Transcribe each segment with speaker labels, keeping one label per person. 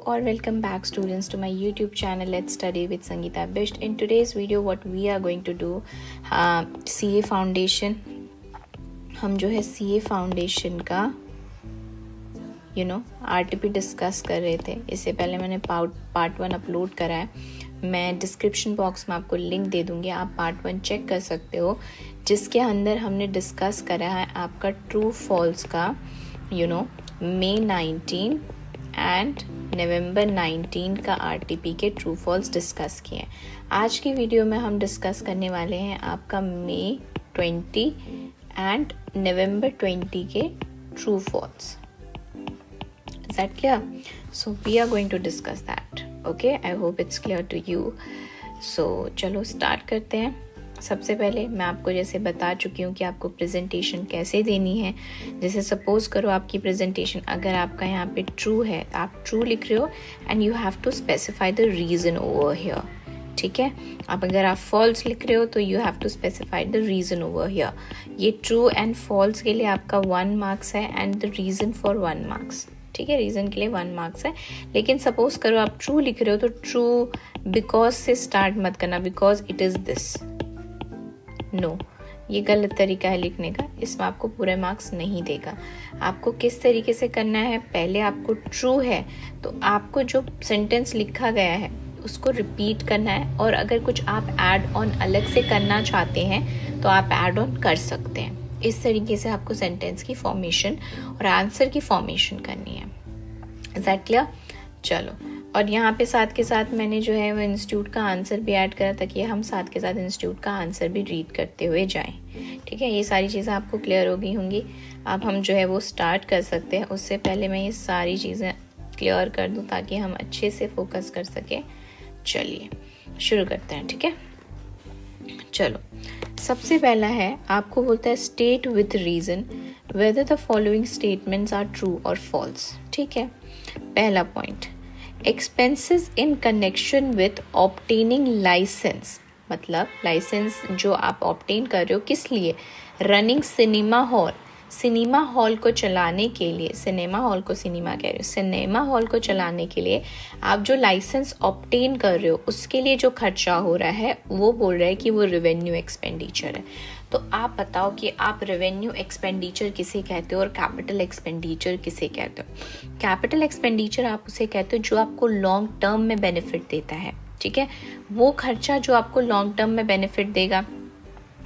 Speaker 1: or welcome back students to my YouTube channel Let's Study with Sangeeta Bisht. In today's video what we are going to do CA Foundation. हम जो है CA Foundation का RTP discuss कर रहे थे. इससे पहले मैंने पार्ट 1 अपलोड करा है. मैं डिस्क्रिप्शन बॉक्स में आपको लिंक दे दूंगी, आप पार्ट 1 चेक कर सकते हो, जिसके अंदर हमने डिस्कस करा है आपका ट्रू फॉल्स का May 19 एंड नवंबर 19 का RTP के ट्रू फॉल्स डिस्कस किए हैं. आज की वीडियो में हम डिस्कस करने वाले हैं आपका May 20 एंड नवंबर 20 के true false. Is that clear? So we are going to discuss that. Okay, I hope it's clear to you. So चलो स्टार्ट करते हैं. सबसे पहले मैं आपको जैसे बता चुकी हूँ कि आपको प्रेजेंटेशन कैसे देनी है. जैसे सपोज करो आपकी प्रेजेंटेशन अगर आपका यहाँ पे ट्रू है, आप ट्रू लिख रहे हो and you have to specify the reason over here. ठीक है, अब अगर आप फॉल्स लिख रहे हो तो you have to specify the reason over here. ये ट्रू एंड फॉल्स के लिए आपका 1 मार्क्स है and the reason for 1 marks. ठीक है, रीज़न के लिए 1 मार्क्स है. लेकिन सपोज करो आप ट्रू लिख रहे हो तो ट्रू बिकॉज से स्टार्ट मत करना, because it is this. No, ये गलत तरीका है लिखने का, इसमें आपको पूरे मार्क्स नहीं देगा. आपको किस तरीके से करना है, पहले आपको ट्रू है तो आपको जो सेंटेंस लिखा गया है उसको रिपीट करना है, और अगर कुछ आप ऐड ऑन अलग से करना चाहते हैं तो आप ऐड ऑन कर सकते हैं. इस तरीके से आपको सेंटेंस की फॉर्मेशन और आंसर की फॉर्मेशन करनी है. Is that clear? चलो, और यहाँ पे साथ के साथ मैंने जो है वो इंस्टीट्यूट का आंसर भी ऐड करा ताकि हम साथ के साथ इंस्टीट्यूट का आंसर भी रीड करते हुए जाएं. ठीक है, ये सारी चीज़ें आपको क्लियर हो गई होंगी. अब हम जो है वो स्टार्ट कर सकते हैं. उससे पहले मैं ये सारी चीज़ें क्लियर कर दूँ ताकि हम अच्छे से फोकस कर सकें. चलिए शुरू करते हैं. ठीक है, चलो सबसे पहला है, आपको बोलता है state with reason whether the following statements are true और फॉल्स. ठीक है, पहला point, expenses in connection with obtaining licence. मतलब लाइसेंस जो आप ऑब्टेन कर रहे हो किस लिए, running cinema hall. Cinema hall को चलाने के लिए, सिनेमा हॉल को सिनेमा कह रहे हो, सिनेमा हॉल को चलाने के लिए आप जो लाइसेंस ऑब्टेन कर रहे हो उसके लिए जो खर्चा हो रहा है वो बोल रहा है कि वो रेवेन्यू एक्सपेंडिचर है. तो आप बताओ कि आप रेवेन्यू एक्सपेंडिचर किसे कहते हो और कैपिटल एक्सपेंडिचर किसे कहते हो. कैपिटल एक्सपेंडिचर आप उसे कहते हो जो आपको लॉन्ग टर्म में बेनिफिट देता है. ठीक है, वो खर्चा जो आपको लॉन्ग टर्म में बेनिफिट देगा,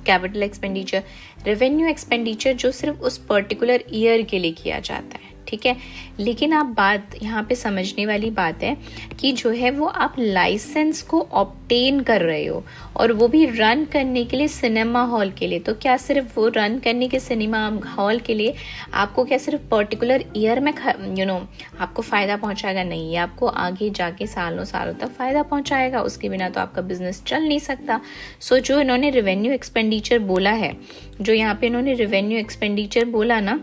Speaker 1: कैपिटल एक्सपेंडिचर. रेवेन्यू एक्सपेंडिचर जो सिर्फ उस पर्टिकुलर ईयर के लिए किया जाता है. ठीक है, लेकिन आप बात यहाँ पे समझने वाली बात है कि जो है वो आप लाइसेंस को ऑब्टेन कर रहे हो और वो भी रन करने के लिए सिनेमा हॉल के लिए. तो क्या सिर्फ वो रन करने के सिनेमा हॉल के लिए आपको क्या सिर्फ पर्टिकुलर ईयर में आपको फ़ायदा पहुँचाएगा? नहीं, ये आपको आगे जाके सालों सालों तक फ़ायदा पहुँचाएगा. उसके बिना तो आपका बिजनेस चल नहीं सकता. सो जो इन्होंने रेवेन्यू एक्सपेंडिचर बोला है, जो यहाँ पे इन्होंने रेवेन्यू एक्सपेंडिचर बोला ना,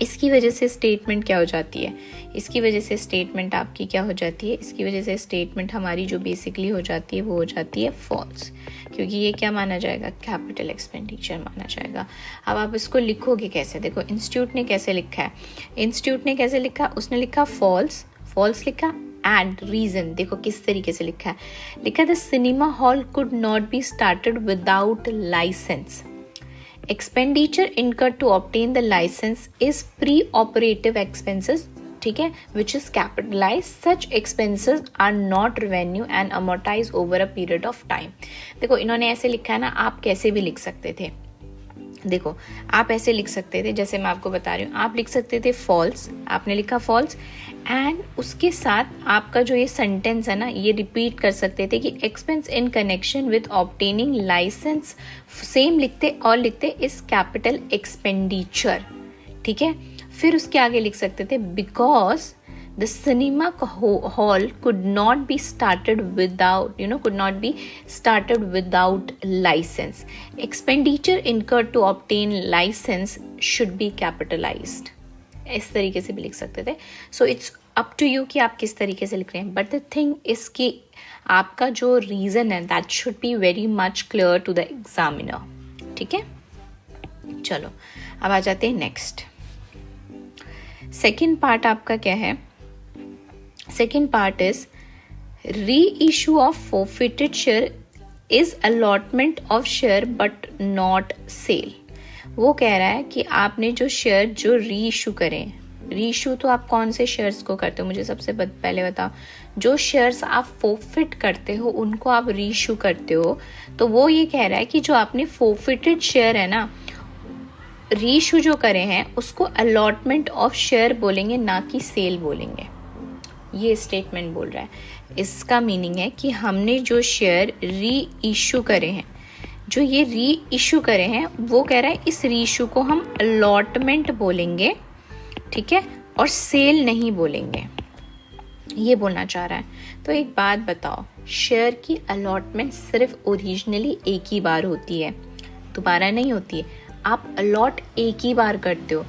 Speaker 1: इसकी वजह से स्टेटमेंट क्या हो जाती है, इसकी वजह से स्टेटमेंट आपकी क्या हो जाती है, इसकी वजह से स्टेटमेंट हमारी जो बेसिकली हो जाती है वो हो जाती है फॉल्स, क्योंकि ये क्या माना जाएगा, कैपिटल एक्सपेंडिचर माना जाएगा. अब आप इसको लिखोगे कैसे, देखो इंस्टीट्यूट ने कैसे लिखा है. इंस्टीट्यूट ने कैसे लिखा, उसने लिखा फॉल्स, फॉल्स लिखा एंड रीजन. देखो किस तरीके से लिखा है, लिखा the cinema hall could not be started without licence. Expenditure incurred to obtain the license is pre-operative expenses, ठीक है, which is capitalized. Such expenses are not revenue and amortized over a period of time. देखो इन्होंने ऐसे लिखा है ना, आप कैसे भी लिख सकते थे. देखो आप ऐसे लिख सकते थे, जैसे मैं आपको बता रही हूँ, आप लिख सकते थे फॉल्स, आपने लिखा फॉल्स एंड उसके साथ आपका जो ये सेंटेंस है ना, ये रिपीट कर सकते थे कि expense in connection with obtaining licence. Same लिखते और लिखते इस कैपिटल एक्सपेंडिचर. ठीक है, फिर उसके आगे लिख सकते थे because the cinema hall could not be started without license. Expenditure incurred to obtain license should be capitalized. इस तरीके से भी लिख सकते थे. So it's up to you कि आप किस तरीके से लिख रहे हैं. But the thing is कि आपका जो रीज़न है that should be very much clear to the examiner. ठीक है, चलो अब आ जाते हैं नेक्स्ट. सेकेंड पार्ट आपका क्या है, Second part is reissue of forfeited share is allotment of share but not sale. वो कह रहा है कि आपने जो शेयर जो रीइशू करें, रीइशू तो आप कौन से शेयर्स को करते हो, मुझे सबसे पहले बताओ। जो शेयर्स आप फोरफिट करते हो उनको आप रीइशू करते हो, तो वो ये कह रहा है कि जो आपने फोरफिटेड शेयर है ना, रीइशू जो करे हैं उसको अलॉटमेंट ऑफ शेयर बोलेंगे, ना कि सेल बोलेंगे। ये स्टेटमेंट बोल रहा है। इसका मीनिंग है कि हमने जो शेयर री इशू करे हैं, जो ये री इशू करे हैं, वो कह रहा है इस री इशू को हम अलॉटमेंट बोलेंगे, ठीक है, और सेल नहीं बोलेंगे, ये बोलना चाह रहा है। तो एक बात बताओ, शेयर की अलॉटमेंट सिर्फ ओरिजिनली एक ही बार होती है, दोबारा नहीं होती है। आप अलॉट एक ही बार करते हो।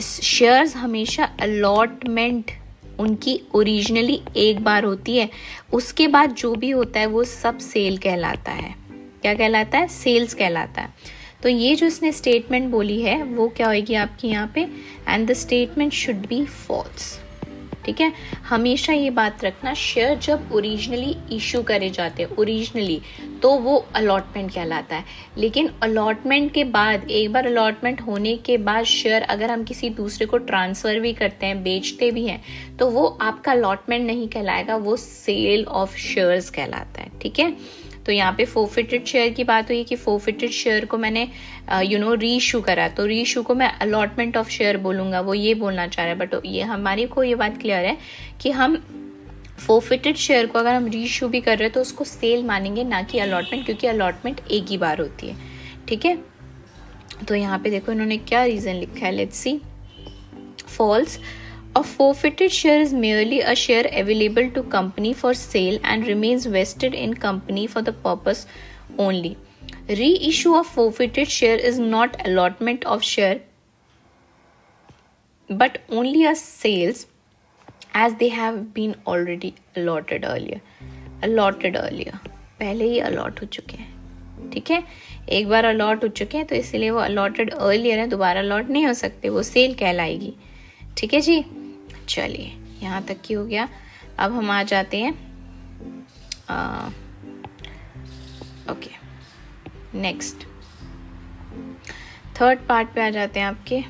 Speaker 1: शेयर्स हमेशा अलॉटमेंट उनकी ओरिजिनली एक बार होती है, उसके बाद जो भी होता है वो सब सेल कहलाता है। क्या कहलाता है? सेल्स कहलाता है। तो ये जो इसने स्टेटमेंट बोली है वो क्या होगी आपकी यहाँ पे, and the statement should be false, ठीक है। हमेशा ये बात रखना, शेयर जब ओरिजिनली इशू करे जाते हैं ओरिजिनली, तो वो अलॉटमेंट कहलाता है। लेकिन अलॉटमेंट के बाद, एक बार अलॉटमेंट होने के बाद शेयर अगर हम किसी दूसरे को ट्रांसफर भी करते हैं, बेचते भी हैं, तो वो आपका अलॉटमेंट नहीं कहलाएगा, वो सेल ऑफ शेयर्स कहलाता है, ठीक है। तो यहाँ पे फोरफिटेड शेयर की बात हुई कि फोरफिटेड शेयर को मैंने रीइशू करा, तो रीइशू को मैं अलॉटमेंट ऑफ शेयर बोलूंगा, वो ये बोलना चाह रहा है। बट ये हमारी को ये बात क्लियर है कि हम फोरफिटेड शेयर को अगर हम रीइशू भी कर रहे हैं तो उसको सेल मानेंगे, ना कि अलॉटमेंट, क्योंकि अलॉटमेंट एक ही बार होती है, ठीक है। तो यहाँ पे देखो इन्होंने क्या रीजन लिखा है, let's see. False, a forfeited share is merely a share available to company for sale and remains vested in company for the purpose only. Reissue of forfeited share is not allotment of share but only a sales as they have been already allotted earlier. Allotted earlier, पहले ही allot हो चुके हैं, ठीक है। एक बार allot हो चुके हैं तो इसलिए वो allotted earlier है, दोबारा allot नहीं हो सकते, वो सेल कहलाएगी, ठीक है जी। चलिए यहाँ तक की हो गया। अब हम आ जाते हैं ओके, नेक्स्ट थर्ड पार्ट पे आ जाते हैं आपके।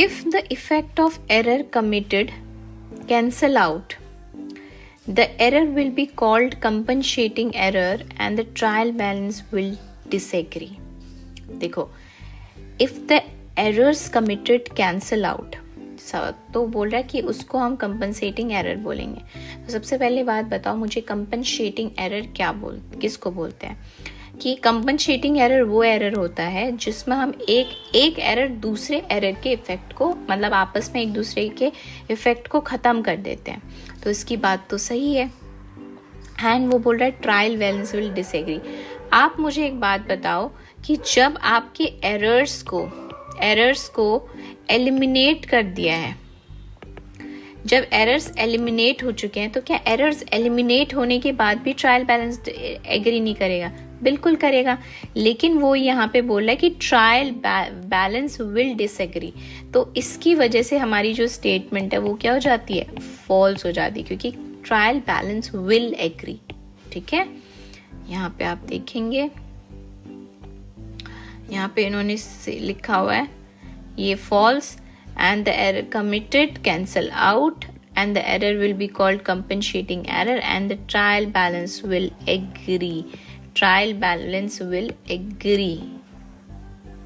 Speaker 1: If the effect of error committed cancel out, the error will be called compensating error and the trial balance will disagree. देखो, if the errors committed cancel out, तो बोल रहा है कि उसको हम compensating error बोलेंगे। तो सबसे पहले बात बताओ मुझे, compensating error किसको बोलते हैं? कि कंपनसेटिंग एरर वो एरर होता है जिसमें हम एक एरर दूसरे एरर के इफेक्ट को, मतलब आपस में एक दूसरे के इफेक्ट को ख़त्म कर देते हैं। तो इसकी बात तो सही है। एंड वो बोल रहा है ट्रायल बैलेंस विल डिसएग्री। आप मुझे एक बात बताओ कि जब आपके एरर्स को एलिमिनेट कर दिया है, जब एरर्स एलिमिनेट हो चुके हैं, तो क्या एरर्स एलिमिनेट होने के बाद भी ट्रायल बैलेंस एग्री नहीं करेगा? बिल्कुल करेगा। लेकिन वो यहाँ पे बोल रहा है कि ट्रायल बैलेंस विल डिसएग्री, तो इसकी वजह से हमारी जो स्टेटमेंट है वो क्या हो जाती है? फॉल्स हो जाती है, क्योंकि ट्रायल बैलेंस विल एग्री, ठीक है। यहाँ पे आप देखेंगे, यहाँ पे इन्होंने लिखा हुआ है ये false, and the error committed cancel out and the error will be called compensating error and the trial balance will agree. Trial balance will agree,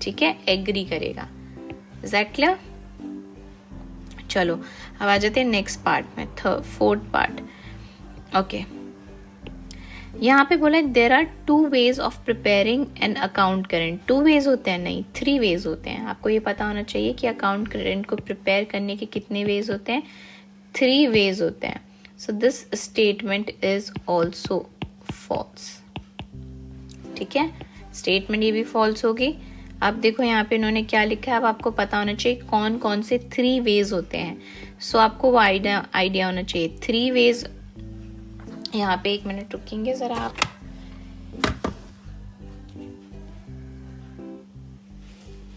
Speaker 1: ठीक है, एग्री करेगा। Is that clear? चलो अब आ जाते हैं नेक्स्ट पार्ट में, fourth part. Okay, यहाँ पे बोला there are 2 ways of preparing an account current. 2 ways होते हैं, नहीं 3 ways होते हैं। आपको ये पता होना चाहिए कि अकाउंट करेंट को प्रिपेयर करने के कितने ways होते हैं? 3 ways होते हैं। So this statement is also false, ठीक है। स्टेटमेंट ये भी फॉल्स होगी। अब देखो यहाँ पे इन्होंने क्या लिखा है, अब आपको पता होना चाहिए कौन कौन से 3 ways होते हैं। सो आपको वो आइडिया होना चाहिए 3 ways। यहाँ पे 1 मिनट रुकेंगे जरा आप।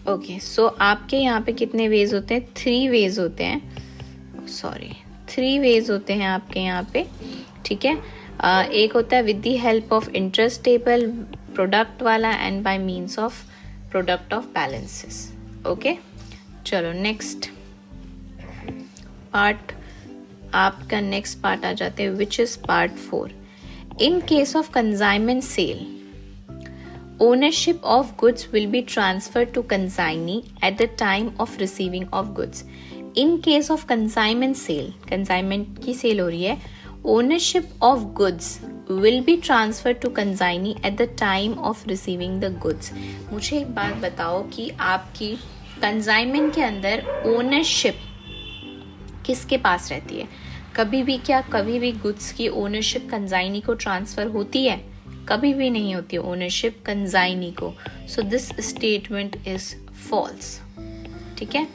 Speaker 1: ओके, सो आपके यहाँ पे कितने वेज होते हैं? 3 वेज होते हैं, सॉरी 3 वेज होते हैं आपके यहाँ पे, ठीक है। एक होता है with the help of interest table, product वाला, and by means of product of balances. Okay, चलो नेक्स्ट पार्ट, आपका नेक्स्ट पार्ट आ जाते हैं which is part 4। In case of consignment sale, ownership of goods will be transferred to consignee at the time of receiving of goods. In case of consignment sale, consignment की sale हो रही है, ownership of goods will be transferred to consignee at the time of receiving the goods. मुझे एक बात बताओ कि आपकी consignment के अंदर ownership किसके पास रहती है? कभी भी goods की ownership consignee को transfer होती है? कभी भी नहीं होती है ओनरशिप कंसाइनी को। So this statement is false, ठीक है।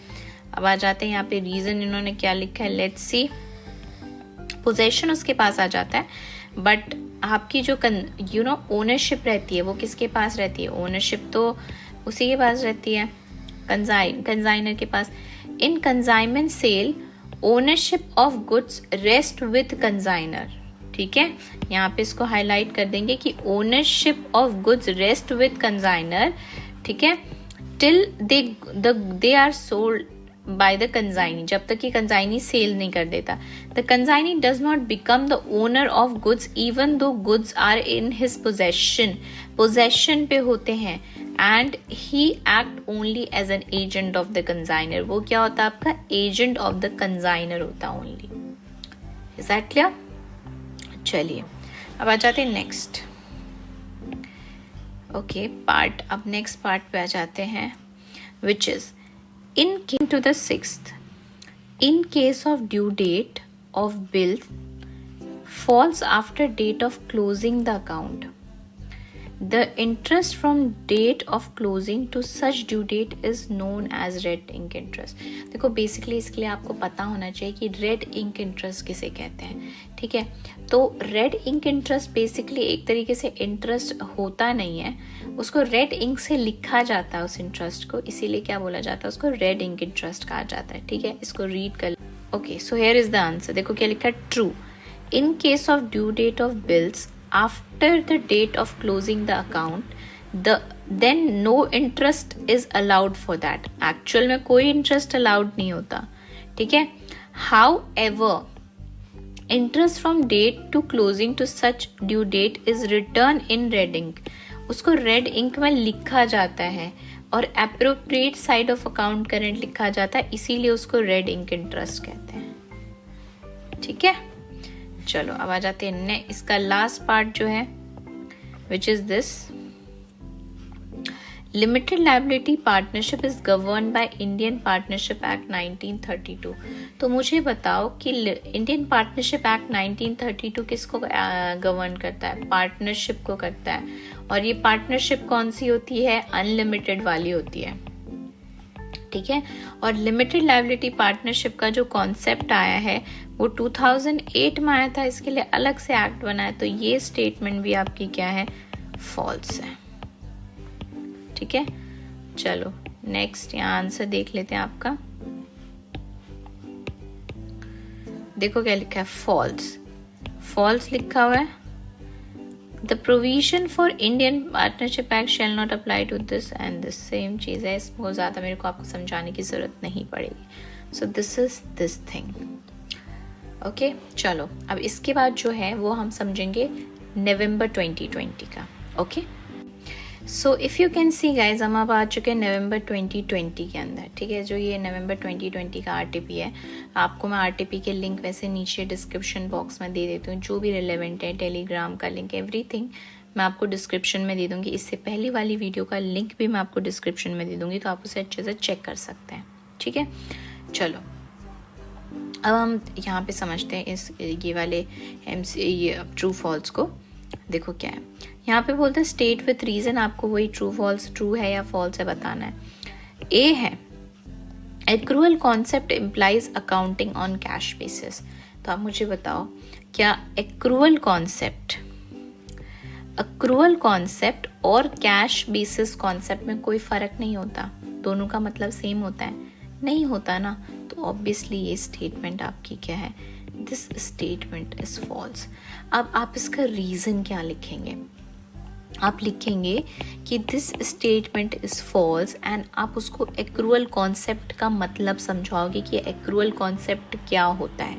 Speaker 1: अब आ जाते हैं यहाँ पे रीजन इन्होंने क्या लिखा है, लेट्स सी। पोजेशन उसके पास आ जाता है, बट आपकी जो ओनरशिप रहती है वो किसके पास रहती है? ओनरशिप तो उसी के पास रहती है, कंसाइनर के पास। In consignment sale ownership of goods rest with consignor, ठीक है। यहाँ पे इसको हाईलाइट कर देंगे कि ownership of goods rest with consignor, ठीक है, till they are sold by the consignee, जब तक कि कंसाइनी सेल नहीं कर देता। The consignee does not become the owner of goods even though goods are in his possession पे होते हैं, and he act only as an agent of the consignor. वो क्या होता है? आपका एजेंट ऑफ द कंसाइनर होता है ओनली। Is that clear? चलिए अब आ जाते हैं नेक्स्ट। ओके पार्ट, अब नेक्स्ट पार्ट पे आ जाते हैं which is into the 6th, in case of due date of bill falls after date of closing the account, the interest from date of closing to such due date is known as red ink interest। देखो basically इसके लिए आपको पता होना चाहिए कि red ink interest किसे कहते हैं, ठीक है। तो रेड इंक इंटरेस्ट बेसिकली एक तरीके से इंटरेस्ट होता नहीं है, उसको रेड इंक से लिखा जाता है उस इंटरेस्ट को, इसीलिए क्या बोला जाता है उसको? रेड इंक इंटरेस्ट कहा जाता है, ठीक है। इसको रीड कर। Okay, so here is the answer. देखो क्या लिखा है, true. In case of due date of bills after the date of closing the account, then no interest is allowed for that। actual में कोई interest allowed नहीं होता, ठीक है। however interest from date to closing to such due date is written in red ink। उसको red ink में लिखा जाता है और appropriate side of account current लिखा जाता है, इसीलिए उसको red ink interest कहते हैं, ठीक है। चलो अब आ जाते हैं इसका लास्ट पार्ट जो है which is this, limited liability partnership is govern by Indian partnership act 1932। तो मुझे बताओ कि इंडियन पार्टनरशिप एक्ट 1932 किसको गवर्न करता है? पार्टनरशिप को करता है। और ये पार्टनरशिप कौन सी होती है? अनलिमिटेड वाली होती है, ठीक है। और लिमिटेड लायबिलिटी पार्टनरशिप का जो कॉन्सेप्ट आया है वो 2008 में आया था, इसके लिए अलग से एक्ट बना है। तो ये स्टेटमेंट भी आपकी क्या है? फॉल्स है, ठीक है। चलो नेक्स्ट यहाँ आंसर देख लेते हैं आपका। देखो क्या लिखा है, फॉल्स। फॉल्स लिखा हुआ है। The provision for Indian Partnership Act shall not apply to this and this, same चीज़ है, इसको ज़्यादा मेरे को आपको समझाने की ज़रूरत नहीं पड़ेगी। So this is this thing, okay? चलो अब इसके बाद जो है वो हम समझेंगे नवंबर 2020 का, okay? So if you can see guys, हम अब आ चुके हैं नवंबर 2020 के अंदर, ठीक है। जो ये नवंबर 2020 का आरटीपी है, आपको मैं आरटीपी के लिंक वैसे नीचे डिस्क्रिप्शन बॉक्स में दे देती हूँ, जो भी रिलेवेंट है, टेलीग्राम का लिंक, एवरीथिंग मैं आपको डिस्क्रिप्शन में दे दूँगी। इससे पहली वाली वीडियो का लिंक भी मैं आपको डिस्क्रिप्शन में दे दूँगी, तो आप उसे अच्छे से चेक कर सकते हैं, ठीक है। चलो अब हम यहाँ पे समझते हैं इस ये वाले ये ट्रू फॉल्स को। देखो क्या है यहाँ पे, बोलते हैं स्टेट विथ रीजन, आपको वही ट्रू फॉल्स, ट्रू है या फॉल्स है बताना है। ए है accrual concept implies accounting on cash basis. तो आप मुझे बताओ क्या एक्रूअल कॉन्सेप्ट और कैश बेसिस कॉन्सेप्ट में कोई फर्क नहीं होता? दोनों का मतलब सेम होता है? नहीं होता ना। तो ऑब्वियसली ये स्टेटमेंट आपकी क्या है? This statement is false. अब आप इसका रीज़न क्या लिखेंगे? आप लिखेंगे कि this statement is false and आप उसको एक्रूअल कॉन्सेप्ट का मतलब समझाओगे कि एक्रूअल कॉन्सेप्ट क्या होता है।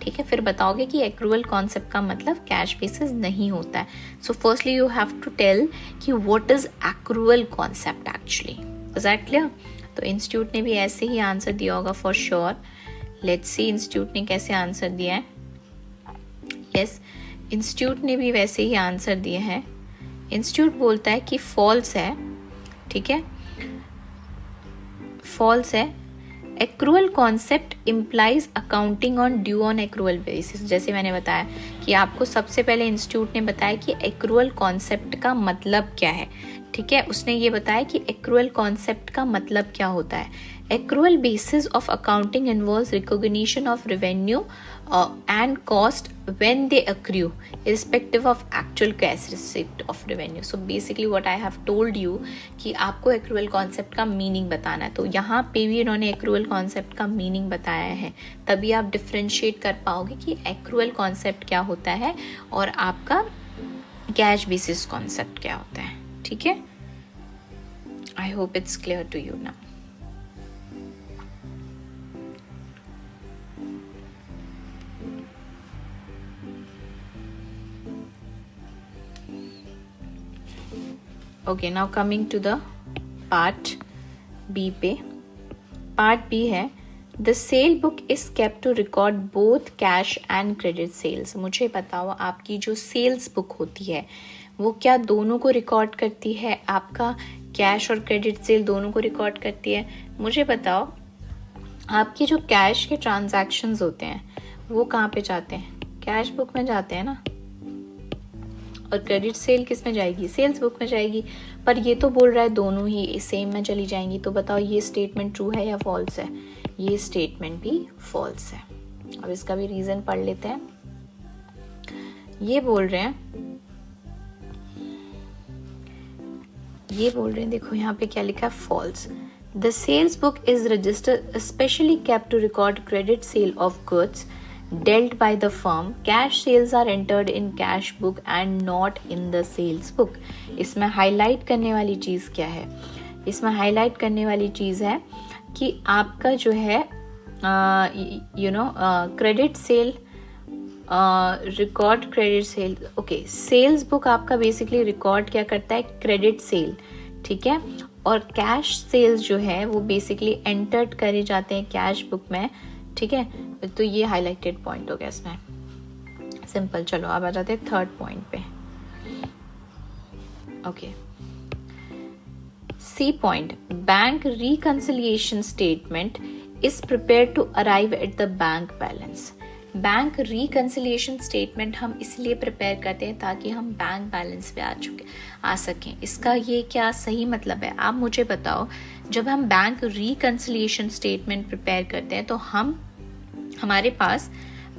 Speaker 1: ठीक है, फिर बताओगे कि एक्रूअल कॉन्सेप्ट का मतलब कैश बेसिस नहीं होता है। So firstly you have to tell कि what is accrual concept actually. Is that clear? तो इंस्टीट्यूट ने भी ऐसे ही आंसर दिया होगा for sure. Let's see institute ने कैसे आंसर दिया है। यस, इंस्टीट्यूट ने भी वैसे ही आंसर दिया है। इंस्टीट्यूट बोलता है कि फॉल्स है। ठीक है, फॉल्स है। Accrual concept implies accounting on due on accrual basis. जैसे मैंने बताया कि आपको सबसे पहले इंस्टीट्यूट ने बताया कि एक्रूअल कॉन्सेप्ट का मतलब क्या है। ठीक है, उसने ये बताया कि एक्रूअल कॉन्सेप्ट का मतलब क्या होता है। Accrual basis of accounting involves recognition of revenue and cost when they accrue irrespective of actual cash receipt of revenue. So basically what I have told you कि आपको accrual concept का meaning बताना है। तो यहाँ पे भी इन्होंने accrual concept का meaning बताया है, तभी आप differentiate कर पाओगे कि accrual concept क्या होता है और आपका cash basis concept क्या होता है। ठीक है, I hope it's clear to you now. Okay, now coming to the part B पे। पार्ट बी है the sale book is kept to record both cash and credit sales. मुझे बताओ आपकी जो सेल्स बुक होती है वो क्या दोनों को रिकॉर्ड करती है? आपका कैश और क्रेडिट सेल दोनों को रिकॉर्ड करती है? मुझे बताओ आपके जो कैश के ट्रांजैक्शंस होते हैं वो कहाँ पे जाते हैं? कैश बुक में जाते हैं ना। और क्रेडिट सेल किस में जाएगी? सेल्स बुक में जाएगी। पर ये तो बोल रहा है दोनों ही सेम में चली जाएंगी। तो बताओ ये स्टेटमेंट ट्रू है या फॉल्स है? ये स्टेटमेंट भी फॉल्स है। अब इसका भी रीजन पढ़ लेते हैं। ये बोल रहे हैं देखो यहाँ पे क्या लिखा है, false. The sales book is registered specially kept to record credit sale of goods dealt by the firm. Cash sales are entered in cash book and not in the sales book. इसमें highlight करने वाली चीज़ क्या है? इसमें highlight करने वाली चीज़ है कि आपका जो है credit sale record credit sale. Okay, sales book आपका बेसिकली रिकॉर्ड क्या करता है? Credit sale. ठीक है, और कैश सेल्स जो है वो बेसिकली एंटर्ड करे जाते हैं कैश बुक में। ठीक है, तो ये हाईलाइटेड पॉइंट हो गया इसमें। सिंपल। चलो अब आ जाते हैं थर्ड पॉइंट पे। Okay, C point, bank reconciliation statement is prepare to arrive at the bank balance. Bank reconciliation statement हम इसलिए प्रिपेयर करते हैं ताकि हम बैंक बैलेंस पे आ सकें। इसका ये क्या सही मतलब है? आप मुझे बताओ, जब हम बैंक रिकंसिलिएशन स्टेटमेंट प्रिपेयर करते हैं तो हमारे पास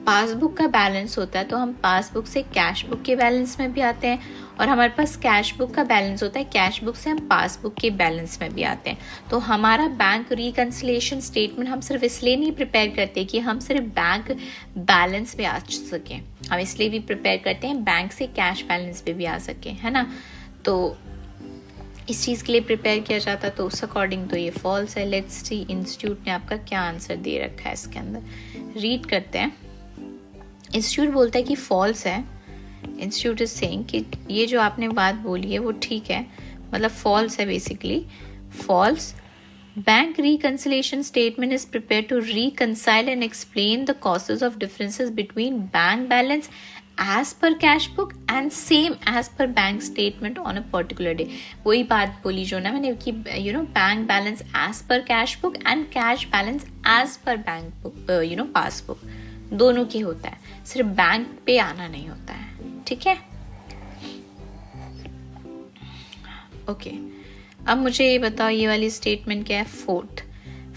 Speaker 1: पासबुक का बैलेंस होता है, तो हम पासबुक से कैश बुक के बैलेंस में भी आते हैं, और हमारे पास कैश बुक का बैलेंस होता है, कैश बुक से हम पासबुक के बैलेंस में भी आते हैं। तो हमारा बैंक रिकंसिलिएशन स्टेटमेंट हम सिर्फ इसलिए नहीं प्रिपेयर करते कि हम सिर्फ बैंक बैलेंस पे आ सकें, हम इसलिए भी प्रिपेयर करते हैं बैंक से कैश बैलेंस पे भी आ सकें, है ना। तो इस चीज़ के लिए प्रिपेयर किया जाता है। तो उस अकॉर्डिंग तो ये फॉल्स है। लेट्स सी इंस्टीट्यूट ने आपका क्या आंसर दे रखा है इसके अंदर। रीड करते हैं। इंस्टीट्यूट बोलता है कि फॉल्स है। इंस्टीट्यूट इज सेइंग कि ये जो आपने बात बोली है वो ठीक है, मतलब फॉल्स है basically. False. Bank reconciliation statement is prepared to reconcile and explain the causes of differences between bank balance as per cash book and same as per bank statement on a particular day. वही बात बोली जो ना मैंने कि bank balance as per cash book and cash balance as per bank book passbook दोनों की होता है, सिर्फ बैंक पे आना नहीं होता है। ठीक है, ओके। अब मुझे ये बताओ ये वाली स्टेटमेंट क्या है? Fourth,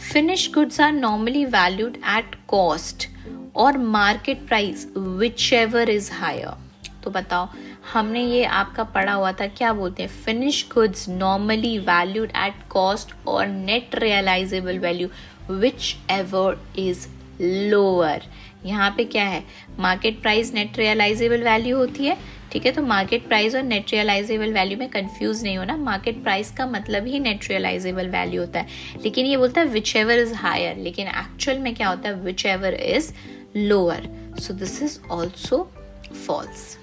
Speaker 1: finish goods are normally valued at cost और market price which ever is higher. तो बताओ हमने ये आपका पढ़ा हुआ था, क्या बोलते हैं, finish goods normally valued at cost और net realisable value which ever is lower. यहाँ पे क्या है, market price net realisable value होती है, ठीक है। तो मार्केट प्राइस और नेट रियलाइजेबल वैल्यू में कंफ्यूज नहीं होना, मार्केट प्राइस का मतलब ही नेट रियलाइजेबल वैल्यू होता है, लेकिन ये बोलता है विच एवर इज हायर, लेकिन एक्चुअल में क्या होता है, which ever is lower. So this is also false.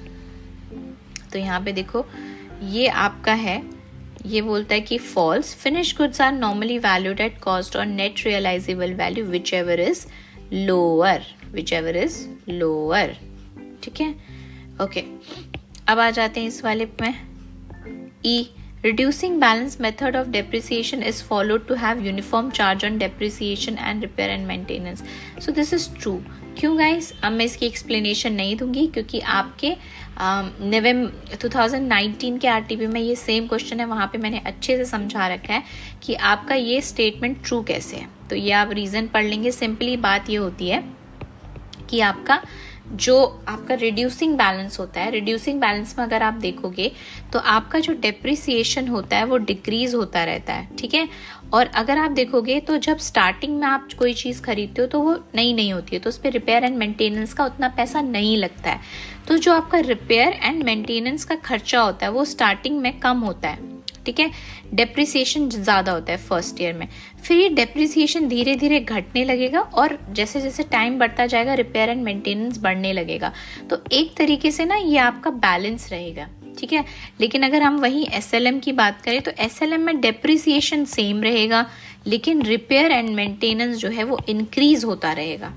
Speaker 1: तो यहाँ पे देखो ये आपका है, ये बोलता है कि false, finish goods are normally valued at cost और net realisable value which ever is lower, which ever is lower, ठीक है। ओके, अब आ जाते हैं इस वाले में। ई, reducing balance method of depreciation is followed to have uniform charge on depreciation and repair and maintenance. So this is true. क्यों गाइस, अब मैं इसकी एक्सप्लेनेशन नहीं दूंगी क्योंकि आपके नवंबर 2019 के आरटीपी में ये सेम क्वेश्चन है, वहाँ पे मैंने अच्छे से समझा रखा है कि आपका ये स्टेटमेंट ट्रू कैसे है। तो ये आप रीजन पढ़ लेंगे। सिंपली बात ये होती है कि आपका जो आपका रिड्यूसिंग बैलेंस होता है, रिड्यूसिंग बैलेंस में अगर आप देखोगे तो आपका जो डेप्रिसिएशन होता है वो डिक्रीज होता रहता है, ठीक है। और अगर आप देखोगे तो जब स्टार्टिंग में आप कोई चीज़ खरीदते हो तो वो नई नहीं होती है, तो उस पर रिपेयर एंड मेंटेनेंस का उतना पैसा नहीं लगता है। तो जो आपका रिपेयर एंड मेंटेनेंस का खर्चा होता है वो स्टार्टिंग में कम होता है, ठीक है। डेप्रिसिएशन ज़्यादा होता है फर्स्ट ईयर में, फिर ये डेप्रिसिएशन धीरे धीरे घटने लगेगा और जैसे जैसे टाइम बढ़ता जाएगा रिपेयर एंड मेंटेनेंस बढ़ने लगेगा। तो एक तरीके से ना ये आपका बैलेंस रहेगा, ठीक है। लेकिन अगर हम वही SLM की बात करें तो SLM में डेप्रिसिएशन सेम रहेगा लेकिन रिपेयर एंड मेंटेनेंस जो है वो इंक्रीज होता रहेगा,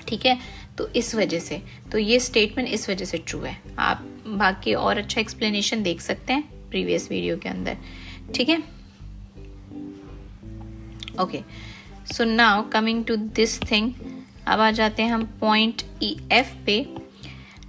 Speaker 1: ठीक है। तो इस वजह से तो ये स्टेटमेंट इस वजह से ट्रू है। आप बाकी और अच्छा एक्सप्लेनेशन देख सकते हैं प्रीवियस वीडियो के अंदर, ठीक है। Okay, so now coming to this thing, अब आ जाते हैं हम पॉइंट EF पे।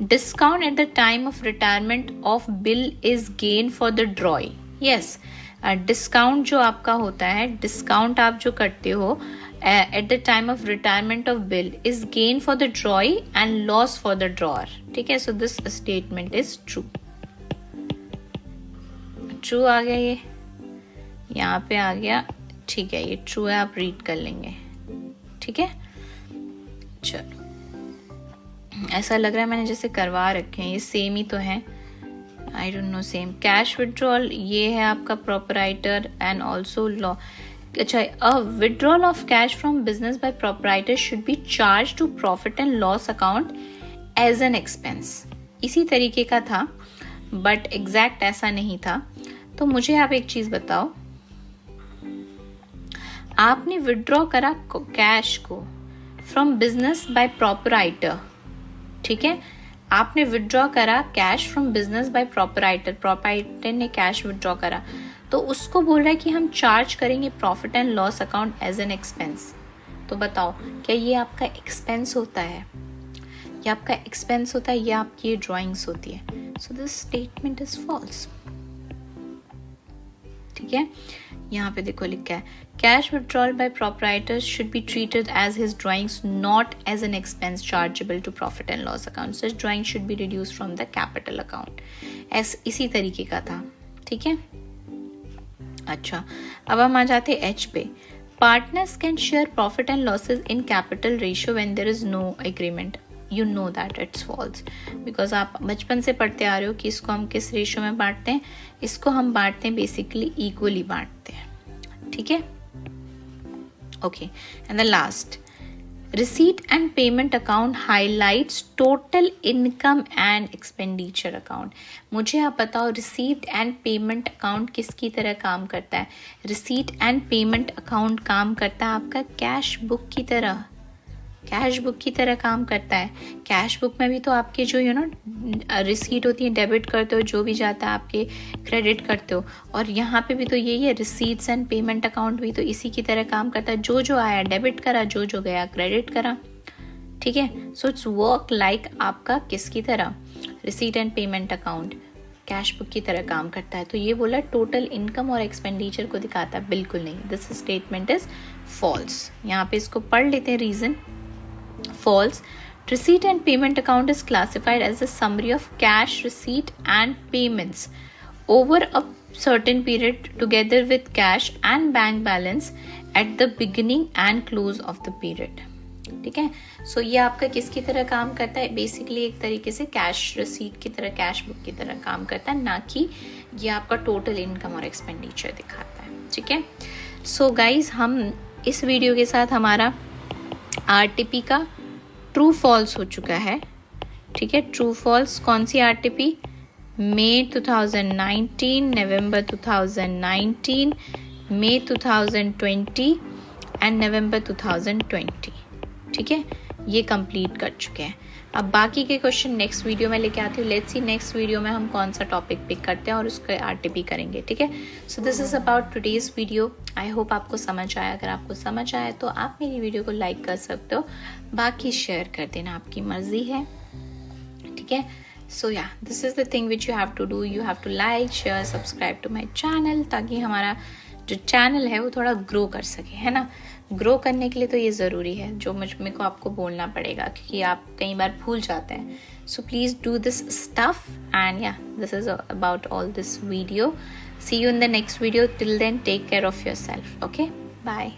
Speaker 1: Discount at the time of retirement of bill is gain for the drawee. Yes, discount जो आपका होता है, डिस्काउंट आप जो करते हो at the time of retirement of bill is gain for the drawee and loss for the drawer, ठीक है। So this statement is true. True आ गया, ये यहाँ पे आ गया, ठीक है, ये ट्रू है, आप रीड कर लेंगे, ठीक है। चलो, ऐसा लग रहा है मैंने जैसे करवा रखे हैं, ये सेम ही तो है, I don't know same. Cash withdrawal ये है आपका प्रोपराइटर एंड ऑल्सो लॉ। अच्छा, a withdrawal of cash from business by proprietor should be charge to profit and loss account as an expense. इसी तरीके का था बट एग्जैक्ट ऐसा नहीं था। तो मुझे आप एक चीज बताओ, आपने विड्रॉ करा कैश को फ्रॉम बिजनेस बाय प्रोपराइटर, ठीक है। आपने विड्रॉ करा cash from business by proprietor, proprietor ने कैश विड्रॉ करा, तो उसको बोल रहा है कि हम चार्ज करेंगे profit and loss account as an expense. तो बताओ क्या ये आपका एक्सपेंस होता है, ये आपका एक्सपेंस होता है, या आपकी ये ड्राइंग्स होती है। So this statement is false, ठीक है। यहाँ पे देखो लिखा है, cash withdrawal by proprietor should be treated as his drawings not as an expense chargeable to profit and loss account, such drawing should be reduce from the capital account. इसी तरीके का था, ठीक है। अच्छा, अब हम आ जाते H पे। Partners can share profit and losses in capital ratio when there is no agreement. You know that it's false, because आप बचपन से पढ़ते आ रहे हो कि इसको हम किस रेशियो में बांटते हैं, इसको हम बांटते हैं बेसिकली इक्वली बांटते हैं, ठीक है। Okay, and the last, receipt and payment account highlights total income and expenditure account. मुझे आप बताओ रिसीट एंड पेमेंट अकाउंट किसकी तरह काम करता है। रिसीट एंड पेमेंट अकाउंट काम करता है आपका कैश बुक की तरह, कैश बुक की तरह काम करता है। कैश बुक में भी तो आपके जो रिसीट होती है, डेबिट करते हो, जो भी जाता है आपके क्रेडिट करते हो, और यहाँ पे भी तो यही है, रिसीट्स एंड पेमेंट अकाउंट भी तो इसी की तरह काम करता है। जो जो आया डेबिट करा, जो जो गया क्रेडिट करा, ठीक है। सो इट्स वर्क लाइक आपका किसकी तरह, receipt and payment account cash book की तरह काम करता है। तो ये बोला टोटल इनकम और एक्सपेंडिचर को दिखाता है, बिल्कुल नहीं, दिस स्टेटमेंट इज फॉल्स। यहाँ पे इसको पढ़ लेते हैं reason. False. Receipt and payment account is classified as a summary of cash receipt and payments over a certain period together with cash and bank balance at the beginning and close of the period. ठीक है, सो ये आपका किसकी तरह काम करता है? Basically एक तरीके से कैश रिसीट की तरह, कैश बुक की तरह काम करता है, ना कि ये आपका टोटल इनकम और एक्सपेंडिचर दिखाता है. ठीक है, सो गाइज हम इस वीडियो के साथ हमारा आरटीपी का ट्रू फॉल्स हो चुका है. ठीक है, ट्रू फॉल्स कौन सी RTP? May 2019, November 2019, May 2020 and November 2020. ठीक है, ये कंप्लीट कर चुके हैं. अब बाकी के क्वेश्चन नेक्स्ट वीडियो में लेके आती हूँ. लेट्स सी नेक्स्ट वीडियो में हम कौन सा टॉपिक पिक करते हैं और उसका आरटीपी करेंगे. ठीक है, so this is about today's video. I hope आपको समझ आया. अगर आपको समझ आया तो आप मेरी वीडियो को लाइक कर सकते हो, बाकी शेयर कर देना, आपकी मर्जी है. ठीक है, so yeah this is the thing which you have to do. You have to like, share, subscribe to my channel, ताकि हमारा जो चैनल है वो थोड़ा ग्रो कर सके. है ना, ग्रो करने के लिए तो ये ज़रूरी है, जो मेरे को आपको बोलना पड़ेगा, क्योंकि आप कई बार भूल जाते हैं. So please do this stuff and या this is about all this video. See you in the next video. Till then take care of yourself. Okay, bye.